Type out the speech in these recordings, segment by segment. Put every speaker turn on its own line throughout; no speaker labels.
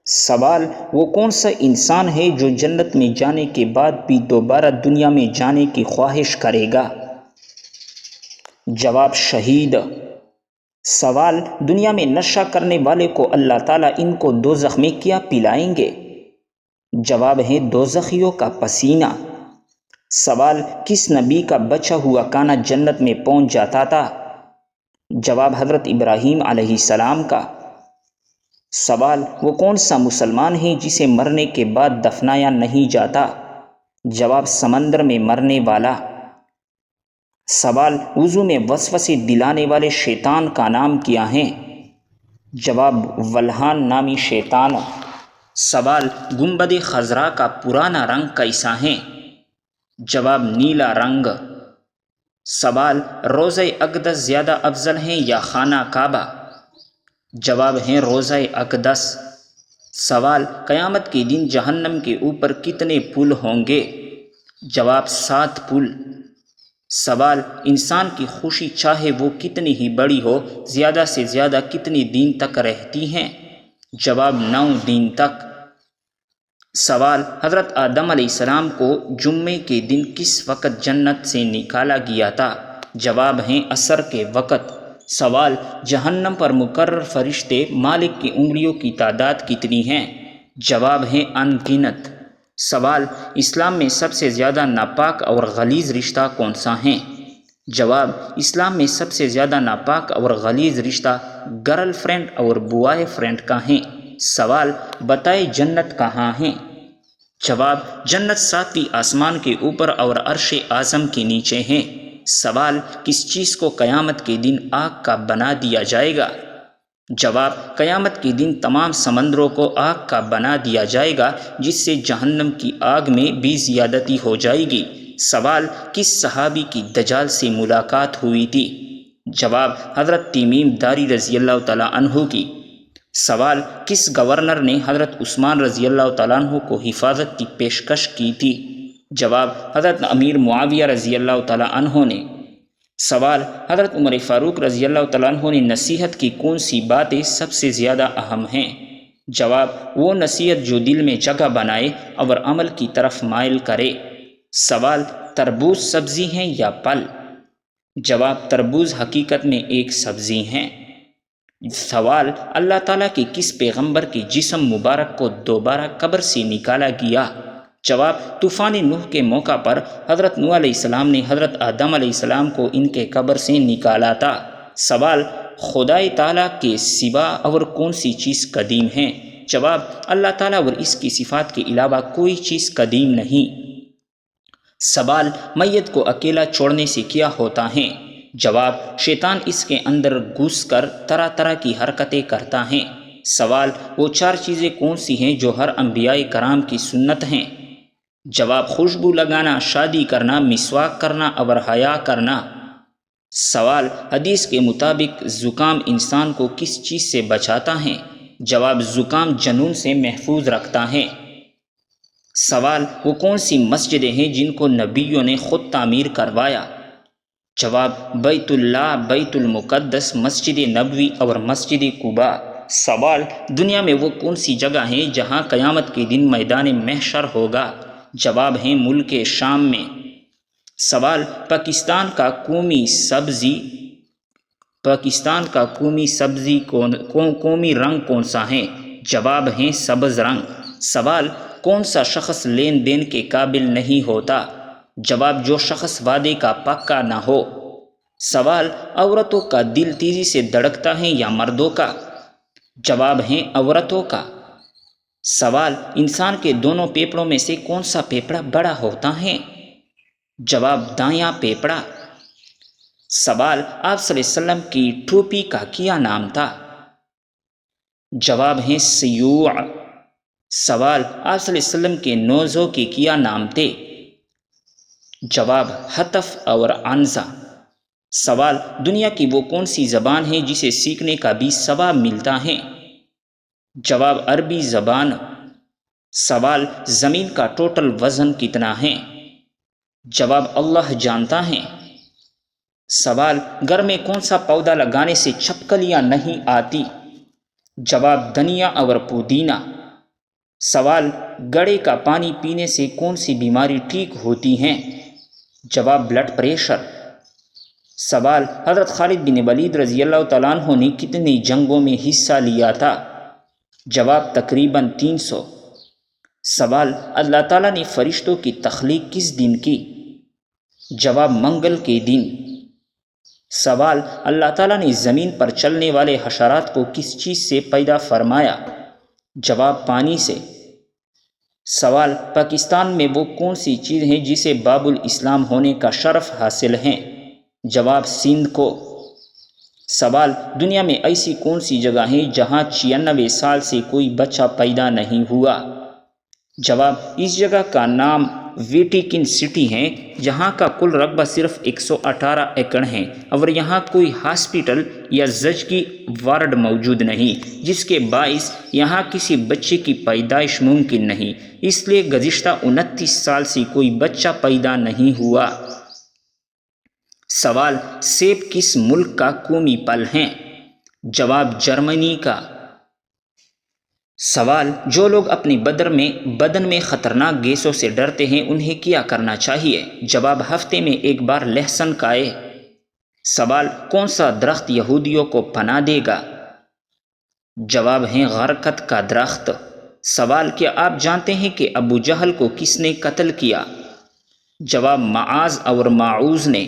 سوال: وہ کون سا انسان ہے جو جنت میں جانے کے بعد بھی دوبارہ دنیا میں جانے کی خواہش کرے گا؟ جواب: شہید۔ سوال: دنیا میں نشہ کرنے والے کو اللہ تعالیٰ ان کو دوزخ میں کیا پلائیں گے؟ جواب ہے دوزخیوں کا پسینہ۔ سوال: کس نبی کا بچا ہوا کانا جنت میں پہنچ جاتا تھا؟ جواب: حضرت ابراہیم علیہ السلام کا۔ سوال: وہ کون سا مسلمان ہے جسے مرنے کے بعد دفنایا نہیں جاتا؟ جواب: سمندر میں مرنے والا۔ سوال: وضو میں وسوسے دلانے والے شیطان کا نام کیا ہے؟ جواب: ولہان نامی شیطان۔ سوال: گنبد خضرا کا پرانا رنگ کیسا ہے؟ جواب: نیلا رنگ۔ سوال: روضہ اقدس زیادہ افضل ہے یا خانہ کعبہ؟ جواب ہے روضہ اقدس۔ سوال: قیامت کے دن جہنم کے اوپر کتنے پل ہوں گے؟ جواب: 7 پل۔ سوال: انسان کی خوشی چاہے وہ کتنی ہی بڑی ہو زیادہ سے زیادہ کتنے دن تک رہتی ہیں؟ جواب: 9 دن تک۔ سوال: حضرت آدم علیہ السلام کو جمعے کے دن کس وقت جنت سے نکالا گیا تھا؟ جواب ہے عصر کے وقت۔ سوال: جہنم پر مقرر فرشتے مالک کی انگلیوں کی تعداد کتنی ہیں؟ جواب ہے ان گنت۔ سوال: اسلام میں سب سے زیادہ ناپاک اور غلیظ رشتہ کون سا ہے؟ جواب: اسلام میں سب سے زیادہ ناپاک اور غلیظ رشتہ گرل فرینڈ اور بوائے فرینڈ کا ہے۔ سوال: بتائیں جنت کہاں ہے؟ جواب: جنت 7ویں آسمان کے اوپر اور عرش اعظم کے نیچے ہے۔ سوال: کس چیز کو قیامت کے دن آگ کا بنا دیا جائے گا؟ جواب: قیامت کے دن تمام سمندروں کو آگ کا بنا دیا جائے گا جس سے جہنم کی آگ میں بھی زیادتی ہو جائے گی۔ سوال: کس صحابی کی دجال سے ملاقات ہوئی تھی؟ جواب: حضرت تمیم داری رضی اللہ تعالیٰ عنہ کی۔ سوال: کس گورنر نے حضرت عثمان رضی اللہ تعالیٰ عنہ کو حفاظت کی پیشکش کی تھی؟ جواب: حضرت امیر معاویہ رضی اللہ تعالیٰ عنہ نے۔ سوال: حضرت عمر فاروق رضی اللہ تعالیٰ عنہ نے نصیحت کی کون سی باتیں سب سے زیادہ اہم ہیں؟ جواب: وہ نصیحت جو دل میں جگہ بنائے اور عمل کی طرف مائل کرے۔ سوال: تربوز سبزی ہے یا پھل؟ جواب: تربوز حقیقت میں ایک سبزی ہے۔ سوال: اللہ تعالیٰ کے کس پیغمبر کے جسم مبارک کو دوبارہ قبر سے نکالا گیا؟ جواب: طوفان نوح کے موقع پر حضرت نوح علیہ السلام نے حضرت آدم علیہ السلام کو ان کے قبر سے نکالا تھا۔ سوال: خدائے تعالیٰ کے سوا اور کون سی چیز قدیم ہے؟ جواب: اللہ تعالیٰ اور اس کی صفات کے علاوہ کوئی چیز قدیم نہیں۔ سوال: میت کو اکیلا چھوڑنے سے کیا ہوتا ہے؟ جواب: شیطان اس کے اندر گھس کر طرح طرح کی حرکتیں کرتا ہے۔ سوال: وہ 4 چیزیں کون سی ہیں جو ہر انبیاء کرام کی سنت ہیں؟ جواب: خوشبو لگانا، شادی کرنا، مسواک کرنا اور حیا کرنا۔ سوال: حدیث کے مطابق زکام انسان کو کس چیز سے بچاتا ہے؟ جواب: زکام جنون سے محفوظ رکھتا ہے۔ سوال: وہ کون سی مسجدیں ہیں جن کو نبیوں نے خود تعمیر کروایا؟ جواب: بیت اللہ، بیت المقدس، مسجد نبوی اور مسجد قباء۔ سوال: دنیا میں وہ کون سی جگہ ہے جہاں قیامت کے دن میدان محشر ہوگا؟ جواب ہے ملک شام میں۔ سوال: پاکستان کا قومی رنگ کون سا ہے؟ جواب ہے سبز رنگ۔ سوال: کون سا شخص لین دین کے قابل نہیں ہوتا؟ جواب: جو شخص وعدے کا پکا نہ ہو۔ سوال: عورتوں کا دل تیزی سے دھڑکتا ہے یا مردوں کا؟ جواب ہے عورتوں کا۔ سوال: انسان کے دونوں پھیپھڑوں میں سے کون سا پھیپھڑا بڑا ہوتا ہے؟ جواب: دایاں پھیپھڑا۔ سوال: آپ صلی اللہ علیہ وسلم کی ٹوپی کا کیا نام تھا؟ جواب ہے سیوع۔ سوال: آپ صلی اللہ علیہ وسلم کے نوزوں کے کیا نام تھے؟ جواب: حتف اور عنزہ۔ سوال: دنیا کی وہ کون سی زبان ہے جسے سیکھنے کا بھی ثواب ملتا ہے؟ جواب: عربی زبان۔ سوال: زمین کا ٹوٹل وزن کتنا ہے؟ جواب: اللہ جانتا ہے۔ سوال: گھر میں کون سا پودا لگانے سے چھپکلیاں نہیں آتی؟ جواب: دھنیا اور پودینہ۔ سوال، گڑھے کا پانی پینے سے کون سی بیماری ٹھیک ہوتی ہیں؟ جواب، بلڈ پریشر۔ سوال، حضرت خالد بن ولید رضی اللہ تعالیٰ عنہ نے کتنی جنگوں میں حصہ لیا تھا؟ جواب، تقریباً 300۔ سوال، اللہ تعالیٰ نے فرشتوں کی تخلیق کس دن کی؟ جواب، منگل کے دن۔ سوال، اللہ تعالیٰ نے زمین پر چلنے والے حشرات کو کس چیز سے پیدا فرمایا؟ جواب، پانی سے۔ سوال، پاکستان میں وہ کون سی چیز ہے جسے باب الاسلام ہونے کا شرف حاصل ہے؟ جواب، سندھ کو۔ سوال، دنیا میں ایسی کون سی جگہ ہے جہاں 96 سال سے کوئی بچہ پیدا نہیں ہوا؟ جواب، اس جگہ کا نام ویٹیکن سٹی ہے، جہاں کا کل رقبہ صرف 118 ایکڑ ہے، اور یہاں کوئی ہاسپٹل یا زچگی وارڈ موجود نہیں، جس کے باعث یہاں کسی بچے کی پیدائش ممکن نہیں، اس لیے گزشتہ 29 سال سے کوئی بچہ پیدا نہیں ہوا۔ سوال، سیب کس ملک کا قومی پھل ہے؟ جواب، جرمنی کا۔ سوال، جو لوگ اپنے بدن میں خطرناک گیسوں سے ڈرتے ہیں انہیں کیا کرنا چاہیے؟ جواب، ہفتے میں ایک بار لہسن کھائے۔ سوال، کون سا درخت یہودیوں کو پناہ دے گا؟ جواب ہے غرقت کا درخت۔ سوال، کیا آپ جانتے ہیں کہ ابو جہل کو کس نے قتل کیا؟ جواب، معاذ اور ماعوذ نے۔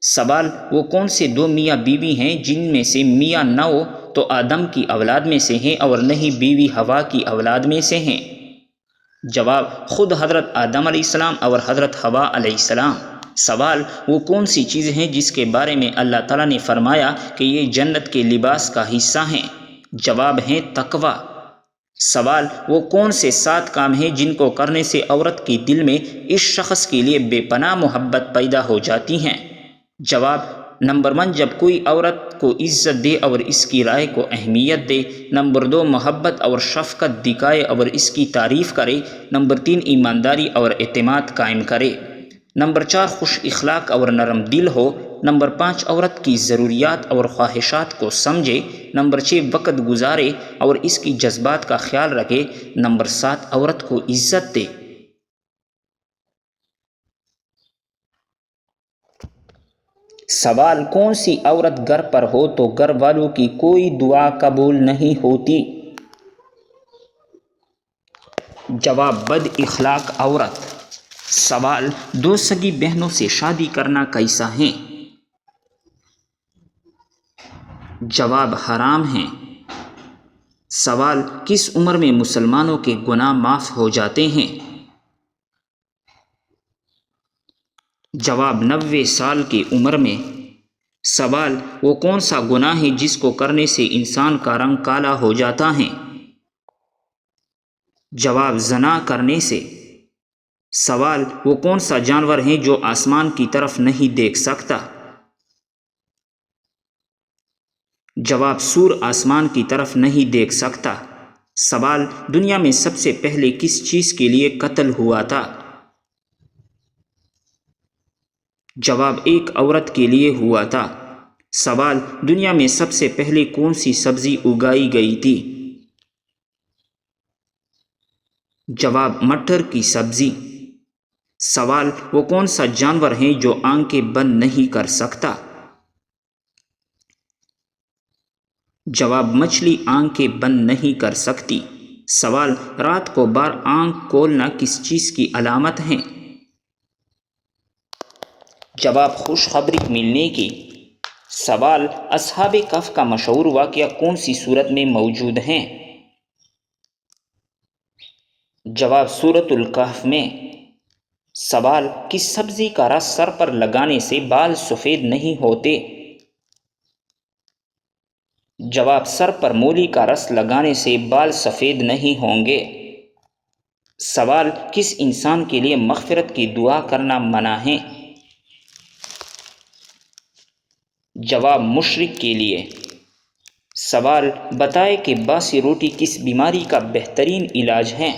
سوال، وہ کون سے دو میاں بیوی ہیں جن میں سے میاں نہ ہو تو آدم کی اولاد میں سے ہیں اور نہیں بیوی ہوا کی اولاد میں سے ہیں؟ جواب، خود حضرت آدم علیہ السلام اور حضرت ہوا علیہ السلام۔ سوال، وہ کون سی چیز ہیں جس کے بارے میں اللہ تعالیٰ نے فرمایا کہ یہ جنت کے لباس کا حصہ ہیں؟ جواب ہے تقوی۔ سوال، وہ کون سے 7 کام ہیں جن کو کرنے سے عورت کے دل میں اس شخص کے لیے بے پناہ محبت پیدا ہو جاتی ہیں؟ جواب، نمبر 1، جب کوئی عورت کو عزت دے اور اس کی رائے کو اہمیت دے۔ نمبر 2، محبت اور شفقت دکھائے اور اس کی تعریف کرے۔ نمبر 3، ایمانداری اور اعتماد قائم کرے۔ نمبر 4، خوش اخلاق اور نرم دل ہو۔ نمبر 5، عورت کی ضروریات اور خواہشات کو سمجھے۔ نمبر 6، وقت گزارے اور اس کی جذبات کا خیال رکھے۔ نمبر 7، عورت کو عزت دے۔ سوال، کون سی عورت گھر پر ہو تو گھر والوں کی کوئی دعا قبول نہیں ہوتی؟ جواب، بد اخلاق عورت۔ سوال، 2 سگی بہنوں سے شادی کرنا کیسا ہے؟ جواب، حرام ہے۔ سوال، کس عمر میں مسلمانوں کے گناہ معاف ہو جاتے ہیں؟ جواب، 90 سال کی عمر میں۔ سوال، وہ کون سا گناہ ہے جس کو کرنے سے انسان کا رنگ کالا ہو جاتا ہے؟ جواب، زنا کرنے سے۔ سوال، وہ کون سا جانور ہے جو آسمان کی طرف نہیں دیکھ سکتا؟ جواب، سور آسمان کی طرف نہیں دیکھ سکتا۔ سوال، دنیا میں سب سے پہلے کس چیز کے لیے قتل ہوا تھا؟ جواب، ایک عورت کے لیے ہوا تھا۔ سوال، دنیا میں سب سے پہلے کون سی سبزی اگائی گئی تھی؟ جواب، مٹر کی سبزی۔ سوال، وہ کون سا جانور ہے جو آنکھیں بند نہیں کر سکتا؟ جواب، مچھلی آنکھیں بند نہیں کر سکتی۔ سوال، رات کو بار آنکھ کھولنا کس چیز کی علامت ہے؟ جواب، خوشخبری ملنے کی۔ سوال، اصحاب کہف کا مشہور واقعہ کون سی سورت میں موجود ہے؟ جواب، سورۃ الکہف میں۔ سوال، کس سبزی کا رس سر پر لگانے سے بال سفید نہیں ہوتے؟ جواب، سر پر مولی کا رس لگانے سے بال سفید نہیں ہوں گے۔ سوال، کس انسان کے لیے مغفرت کی دعا کرنا منع ہے؟ جواب، مشرک کے لیے۔ سوال، بتائے کہ باسی روٹی کس بیماری کا بہترین علاج ہے؟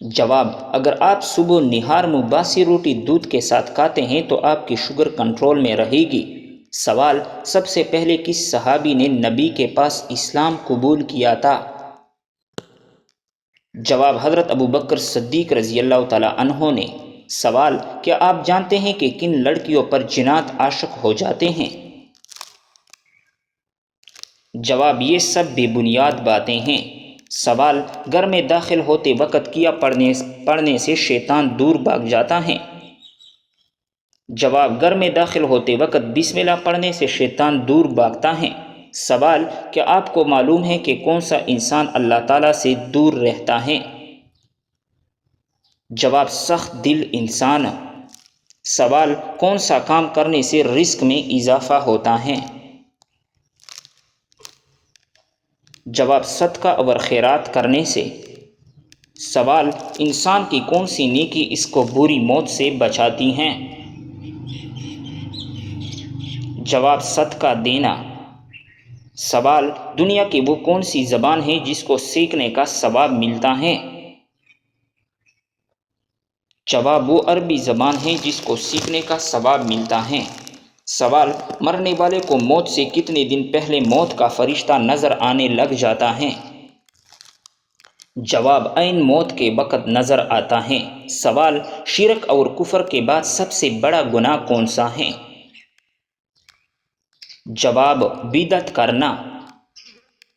جواب، اگر آپ صبح نہار میں باسی روٹی دودھ کے ساتھ کھاتے ہیں تو آپ کی شوگر کنٹرول میں رہے گی۔ سوال: سب سے پہلے کس صحابی نے نبی کے پاس اسلام قبول کیا تھا؟ جواب: حضرت ابوبکر صدیق رضی اللہ تعالیٰ عنہ نے۔ سوال: کیا آپ جانتے ہیں کہ کن لڑکیوں پر جنات عاشق ہو جاتے ہیں؟ جواب: یہ سب بے بنیاد باتیں ہیں۔ سوال: گھر میں داخل ہوتے وقت کیا پڑھنے سے شیطان دور بھاگ جاتا ہے؟ جواب: گھر میں داخل ہوتے وقت بسم اللہ پڑھنے سے شیطان دور بھاگتا ہے۔ سوال: کیا آپ کو معلوم ہے کہ کون سا انسان اللہ تعالیٰ سے دور رہتا ہے؟ جواب: سخت دل انسان۔ سوال: کون سا کام کرنے سے رزق میں اضافہ ہوتا ہے؟ جواب: صدقہ اور خیرات کرنے سے۔ سوال: انسان کی کون سی نیکی اس کو بری موت سے بچاتی ہیں؟ جواب: صدقہ دینا۔ سوال: دنیا کی وہ کون سی زبان ہے جس کو سیکھنے کا ثواب ملتا ہے؟ جواب: وہ عربی زبان ہے جس کو سیکھنے کا ثواب ملتا ہے۔ سوال: مرنے والے کو موت سے کتنے دن پہلے موت کا فرشتہ نظر آنے لگ جاتا ہے؟ جواب: عین موت کے وقت نظر آتا ہے۔ سوال: شرک اور کفر کے بعد سب سے بڑا گناہ کون سا ہے؟ جواب: بدعت کرنا۔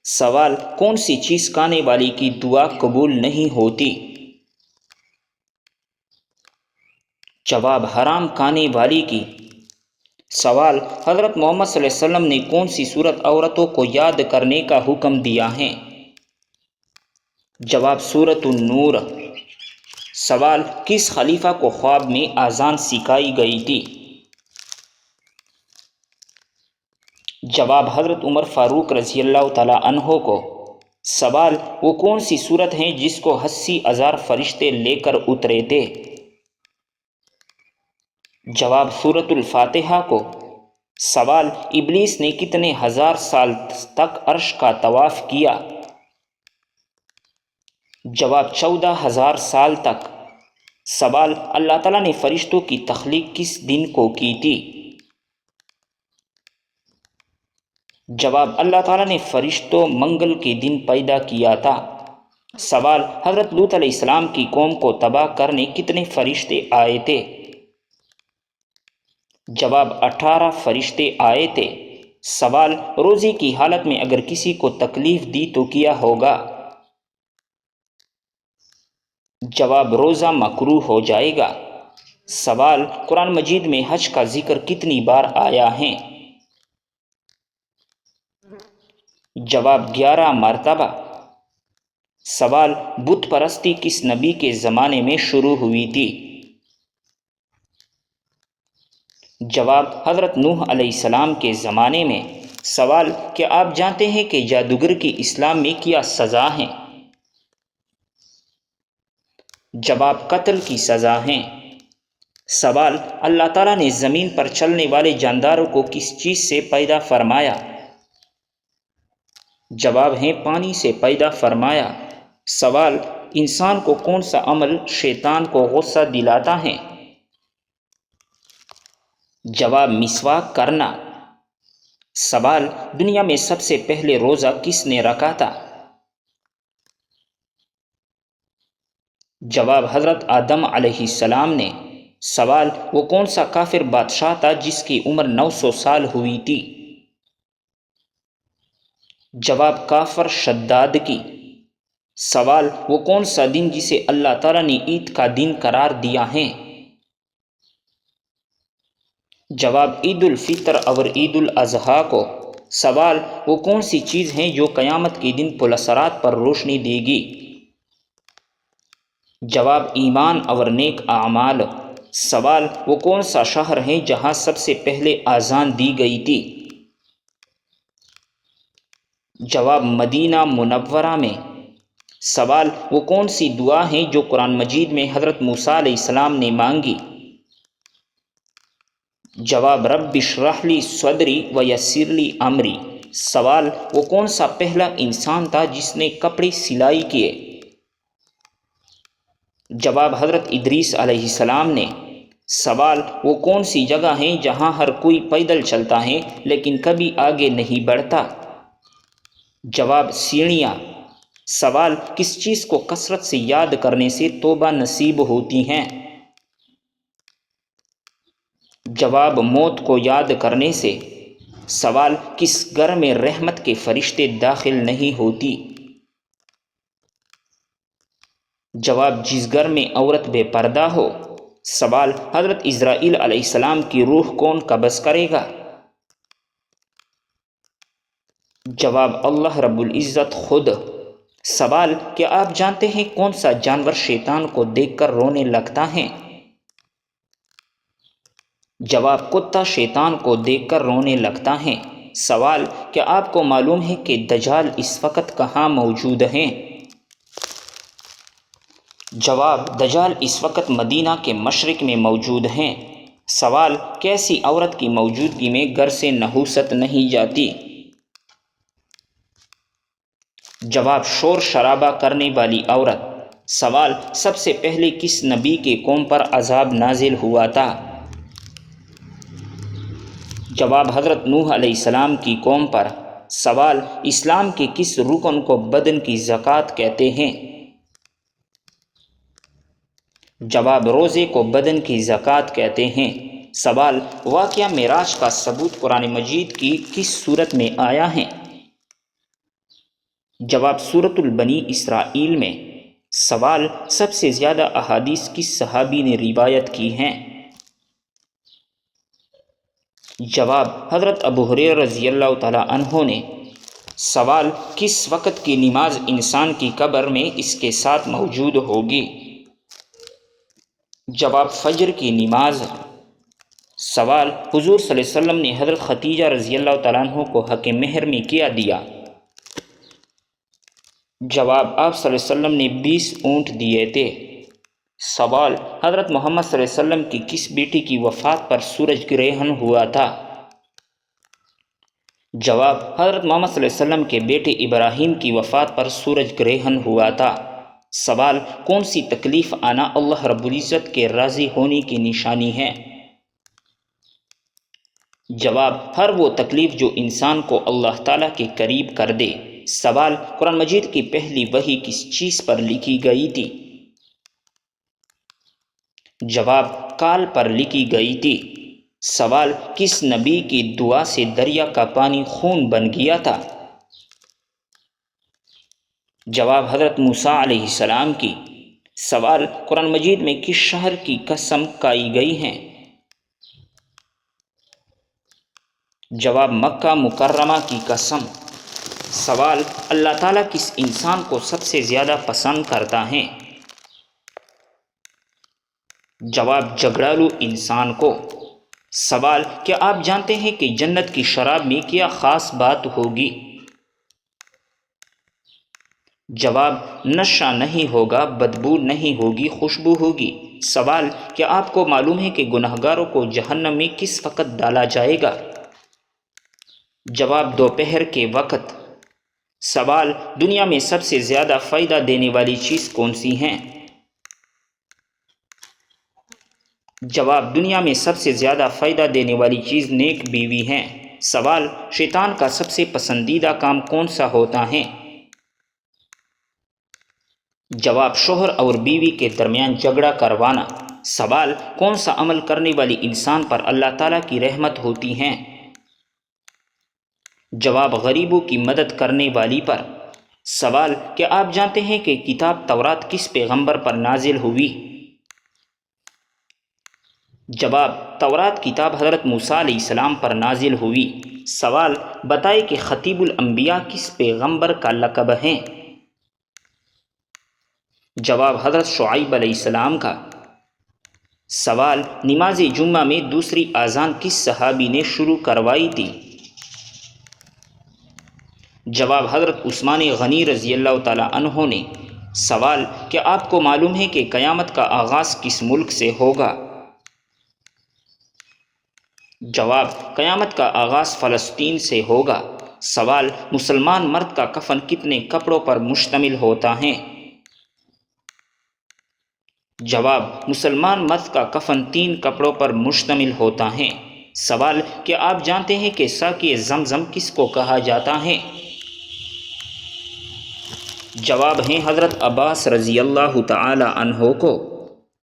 سوال: کون سی چیز کھانے والی کی دعا قبول نہیں ہوتی؟ جواب: حرام کھانے والی کی۔ سوال: حضرت محمد صلی اللہ علیہ وسلم نے کون سی سورت عورتوں کو یاد کرنے کا حکم دیا ہے؟ جواب: سورۃ النور۔ سوال: کس خلیفہ کو خواب میں اذان سکھائی گئی تھی؟ جواب: حضرت عمر فاروق رضی اللہ تعالیٰ عنہ کو۔ سوال: وہ کون سی سورت ہیں جس کو 80,000 فرشتے لے کر اترے تھے؟ جواب: سورۃ الفاتحہ کو۔ سوال: ابلیس نے کتنے ہزار سال تک عرش کا طواف کیا؟ جواب: 14,000 سال تک۔ سوال: اللہ تعالیٰ نے فرشتوں کی تخلیق کس دن کو کی تھی؟ جواب: اللہ تعالیٰ نے فرشتوں منگل کے دن پیدا کیا تھا۔ سوال: حضرت لوط علیہ السلام کی قوم کو تباہ کرنے کتنے فرشتے آئے تھے؟ جواب: 18 فرشتے آئے تھے۔ سوال: روزے کی حالت میں اگر کسی کو تکلیف دی تو کیا ہوگا؟ جواب: روزہ مکروہ ہو جائے گا۔ سوال: قرآن مجید میں حج کا ذکر کتنی بار آیا ہے؟ جواب: 11 مرتبہ۔ سوال: بت پرستی کس نبی کے زمانے میں شروع ہوئی تھی؟ جواب: حضرت نوح علیہ السلام کے زمانے میں۔ سوال: کیا آپ جانتے ہیں کہ جادوگر کی اسلام میں کیا سزا ہے؟ جواب: قتل کی سزا ہے۔ سوال: اللہ تعالیٰ نے زمین پر چلنے والے جانداروں کو کس چیز سے پیدا فرمایا؟ جواب ہے پانی سے پیدا فرمایا۔ سوال: انسان کو کون سا عمل شیطان کو غصہ دلاتا ہے؟ جواب: مسواک کرنا۔ سوال: دنیا میں سب سے پہلے روزہ کس نے رکھا تھا؟ جواب: حضرت آدم علیہ السلام نے۔ سوال: وہ کون سا کافر بادشاہ تھا جس کی عمر 900 سال ہوئی تھی؟ جواب: کافر شداد کی۔ سوال: وہ کون سا دن جسے اللہ تعالیٰ نے عید کا دن قرار دیا ہے؟ جواب: عید الفطر اور عید الاضحیٰ کو۔ سوال: وہ کون سی چیز ہیں جو قیامت کے دن پلسرات پر روشنی دے گی؟ جواب: ایمان اور نیک اعمال۔ سوال: وہ کون سا شہر ہے جہاں سب سے پہلے اذان دی گئی تھی؟ جواب: مدینہ منورہ میں۔ سوال: وہ کون سی دعا ہیں جو قرآن مجید میں حضرت موسیٰ علیہ السلام نے مانگی؟ جواب: رب اشرح لی صدری ویسر لی امری۔ سوال: وہ کون سا پہلا انسان تھا جس نے کپڑے سلائی کیے؟ جواب: حضرت ادریس علیہ السلام نے۔ سوال، وہ کون سی جگہ ہیں جہاں ہر کوئی پیدل چلتا ہے لیکن کبھی آگے نہیں بڑھتا؟ جواب، سیڑھیاں۔ سوال، کس چیز کو کثرت سے یاد کرنے سے توبہ نصیب ہوتی ہیں؟ جواب، موت کو یاد کرنے سے۔ سوال، کس گھر میں رحمت کے فرشتے داخل نہیں ہوتی؟ جواب، جس گھر میں عورت بے پردہ ہو۔ سوال، حضرت اسرائیل علیہ السلام کی روح کون قبض کرے گا؟ جواب، اللہ رب العزت خود۔ سوال، کیا آپ جانتے ہیں کون سا جانور شیطان کو دیکھ کر رونے لگتا ہے؟ جواب، کتا شیطان کو دیکھ کر رونے لگتا ہے۔ سوال، کیا آپ کو معلوم ہے کہ دجال اس وقت کہاں موجود ہیں؟ جواب، دجال اس وقت مدینہ کے مشرق میں موجود ہیں۔ سوال، کیسی عورت کی موجودگی میں گھر سے نحوست نہیں جاتی؟ جواب، شور شرابہ کرنے والی عورت۔ سوال، سب سے پہلے کس نبی کے قوم پر عذاب نازل ہوا تھا؟ جواب، حضرت نوح علیہ السلام کی قوم پر۔ سوال، اسلام کے کس رکن کو بدن کی زکوٰۃ کہتے ہیں؟ جواب، روزے کو بدن کی زکوٰۃ کہتے ہیں۔ سوال، واقعہ معراج کا ثبوت قرآن مجید کی کس صورت میں آیا ہے؟ جواب، سورۃ البنی اسرائیل میں۔ سوال، سب سے زیادہ احادیث کس صحابی نے روایت کی ہیں؟ جواب، حضرت ابو ہریرہ رضی اللہ تعالیٰ عنہ نے۔ سوال، کس وقت کی نماز انسان کی قبر میں اس کے ساتھ موجود ہوگی؟ جواب، فجر کی نماز۔ سوال، حضور صلی اللہ علیہ وسلم نے حضرت خدیجہ رضی اللہ تعالیٰ عنہ کو حق مہر میں کیا دیا؟ جواب، آپ صلی اللہ علیہ وسلم نے 20 اونٹ دیے تھے۔ سوال، حضرت محمد صلی اللہ علیہ وسلم کی کس بیٹی کی وفات پر سورج گرہن ہوا تھا؟ جواب، حضرت محمد صلی اللہ علیہ وسلم کے بیٹے ابراہیم کی وفات پر سورج گرہن ہوا تھا۔ سوال، کون سی تکلیف آنا اللہ رب العزت کے راضی ہونے کی نشانی ہے؟ جواب، ہر وہ تکلیف جو انسان کو اللہ تعالیٰ کے قریب کر دے۔ سوال، قرآن مجید کی پہلی وحی کس چیز پر لکھی گئی تھی؟ جواب، کال پر لکھی گئی تھی۔ سوال، کس نبی کی دعا سے دریا کا پانی خون بن گیا تھا؟ جواب، حضرت موسیٰ علیہ السلام کی۔ سوال، قرآن مجید میں کس شہر کی قسم کھائی گئی ہے؟ جواب، مکہ مکرمہ کی قسم۔ سوال، اللہ تعالیٰ کس انسان کو سب سے زیادہ پسند کرتا ہے؟ جواب، جھگڑالو انسان کو۔ سوال، کیا آپ جانتے ہیں کہ جنت کی شراب میں کیا خاص بات ہوگی؟ جواب، نشہ نہیں ہوگا، بدبو نہیں ہوگی، خوشبو ہوگی۔ سوال، کیا آپ کو معلوم ہے کہ گنہگاروں کو جہنم میں کس وقت ڈالا جائے گا؟ جواب، دوپہر کے وقت۔ سوال، دنیا میں سب سے زیادہ فائدہ دینے والی چیز کون سی ہیں؟ جواب، دنیا میں سب سے زیادہ فائدہ دینے والی چیز نیک بیوی ہیں۔ سوال، شیطان کا سب سے پسندیدہ کام کون سا ہوتا ہے؟ جواب، شوہر اور بیوی کے درمیان جھگڑا کروانا۔ سوال، کون سا عمل کرنے والی انسان پر اللہ تعالیٰ کی رحمت ہوتی ہے؟ جواب، غریبوں کی مدد کرنے والی پر۔ سوال، کیا آپ جانتے ہیں کہ کتاب تورات کس پیغمبر پر نازل ہوئی؟ جواب، تورات کتاب حضرت موسیٰ علیہ السلام پر نازل ہوئی۔ سوال، بتائیں کہ خطیب الانبیاء کس پیغمبر کا لقب ہے؟ جواب، حضرت شعیب علیہ السلام کا۔ سوال، نماز جمعہ میں دوسری اذان کس صحابی نے شروع کروائی تھی؟ جواب، حضرت عثمان غنی رضی اللہ تعالیٰ عنہ نے۔ سوال، کیا آپ کو معلوم ہے کہ قیامت کا آغاز کس ملک سے ہوگا؟ جواب، قیامت کا آغاز فلسطین سے ہوگا۔ سوال، مسلمان مرد کا کفن کتنے کپڑوں پر مشتمل ہوتا ہے؟ جواب: مسلمان مرد کا کفن 3 کپڑوں پر مشتمل ہوتا ہے۔ سوال: کیا آپ جانتے ہیں کہ ساقی زمزم کس کو کہا جاتا ہے؟ جواب ہیں حضرت عباس رضی اللہ تعالی عنہ کو۔